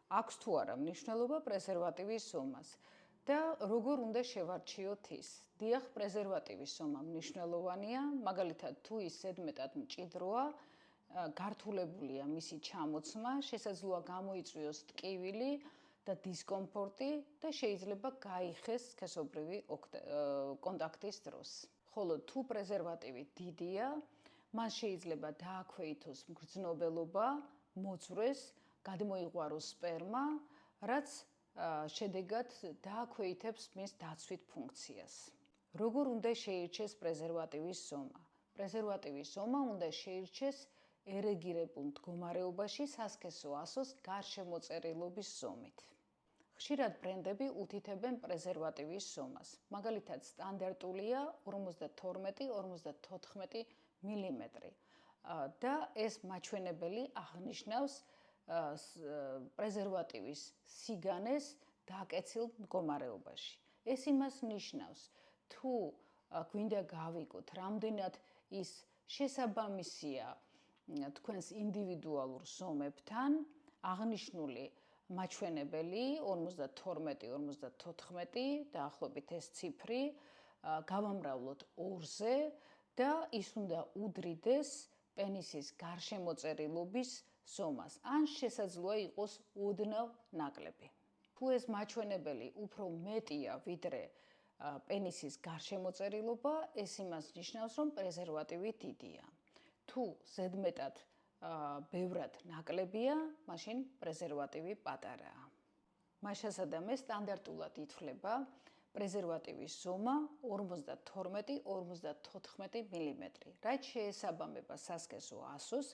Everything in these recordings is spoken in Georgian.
აქვს თუ არა მნიშვნელობა პრეზერვატივის ზომას და როგორ უნდა შევარჩიოთ ის. დიახ, პრეზერვატივის ზომა მნიშვნელოვანია, მაგალითად თუ ის ზედმეტად მჭიდროა, გართულებულია მისი ჩამოცმა, შესაძლოა გამოიწვიოს ტკივილი და დისკომფორტი და შეიძლება გაიხეს სქესობრივი კონტაქტის დროს. ხოლო თუ პრეზერვატივი დიდია, მან შეიძლება დააქვეითოს მგრძნობელობა, მოძვრეს, გადმოიღვაროს სპერმა, რაც შედეგად დააქვეითებს მის დაცვით ფუნქციას. როგორ უნდა შეირჩეს პრეზერვატივის ზომა? პრეზერვატივის ზომა უნდა შეირჩეს ერეგირებულ მდგომარეობაში სასქესო ასოს გარშემოწერილობის ზომით. ხშირად ბრენდები უთითებენ პრეზერვატივის ზომას. მაგალითად, სტანდარტულია 52-54 მილიმეტრი და ეს მაჩვენებელი აღნიშნავს პრეზერვატივის სიგანეს დაკეცილ მდგომარეობაში. ეს იმას ნიშნავს, თუ გვინდა გავიგოთ, რამდენად ის შესაბამისია თქვენს ინდივიდუალურ ზომებთან, აღნიშნული მაჩვენებელი 52-54 დაახლოებით ეს ციფრი გავამრავლოთ 2-ზე და ის უნდა უდრიდეს პენისის გარშემოწერილობის ზომას, ან შესაძლოა იყოს ოდნავ ნაკლები. თუ ეს მაჩვენებელი უფრო მეტია ვიდრე პენისის გარშემოწერილობა, ეს იმას ნიშნავს, რომ პრეზერვატივი დიდია. თუ ზედმეტად ბევრად ნაკლებია, მაშინ პრეზერვატივი პატარაა. მას შესაბამისად სტანდარტულად ითვლება პრეზერვატივის ზომა 52-54 მილიმეტრი, რაც შეესაბამება სასქესო ასოს,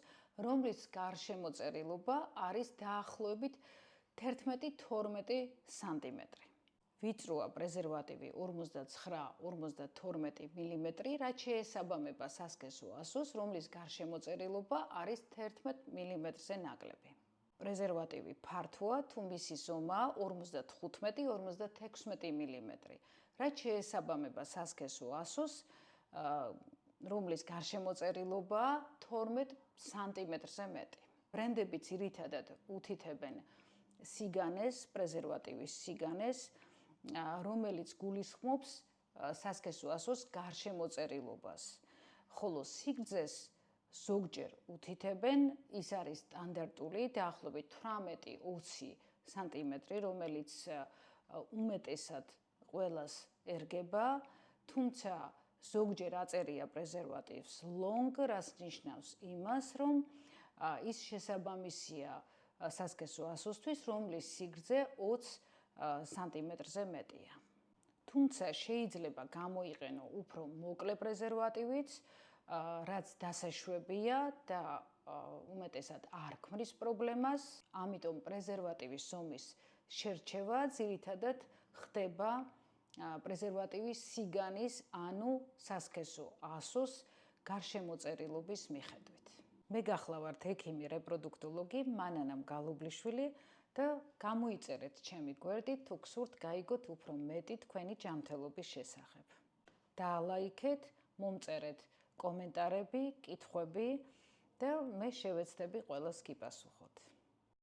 რომლის გარშემოწერილობა არის დაახლოებით 11-12 სანტიმეტრი. ვიწროა პრეზერვატივი 59-52 მილიმეტრი, რაც შეესაბამება სასქესო ასოს, რომლის გარშემოწერილობა არის 11 მილიმეტრზე ნაკლები. პრეზერვატივი ფართოა, თუ მისი ზომაა 55-56 მილიმეტრი, რაც შეესაბამება სასქესო ასოს, რომლის გარშემოწერილობაა 12 სანტიმეტრზე მეტი. ბრენდები ძირითადად უთითებენ სიგანეს, პრეზერვატივის სიგანეს, რომელიც გულისხმობს სასქესო ასოს გარშემოწერილობას. ხოლო სიგრძეს ზოგჯერ უთითებენ, ის არის სტანდარტული, დაახლოებით 18-20 სანტიმეტრი, რომელიც უმეტესად ყველას ერგება, თუმცა ზოგჯერ აწერია პრეზერვატივს long, რაც ნიშნავს იმას, რომ ის შესაბამისია სასქესო ასოსთვის, რომლის სიგრძე 20 სანტიმეტრზე მეტია. თუმცა შეიძლება გამოიყენო უფრო მოკლე პრეზერვატივიც, რაც დასაშვებია და უმეტესად არ ქმნის პრობლემას, ამიტომ პრეზერვატივის ზომის შერჩევა ძირითადად ხდება პრეზერვატივის სიგანის, ანუ სასქესო ასოს გარშემოწერილობის მიხედვით. მე გახლავართ ექიმი რეპროდუქტოლოგი მანანა მგალობლიშვილი და გამოიწერეთ ჩემი გვერდით, თუ გსურთ გაიგოთ უფრო მეტი თქვენი ჯანმრთელობის შესახებ. დაალაიქეთ, მომწერეთ კომენტარები, კითხვები და მე შევეცდები ყველას გიპასუხო.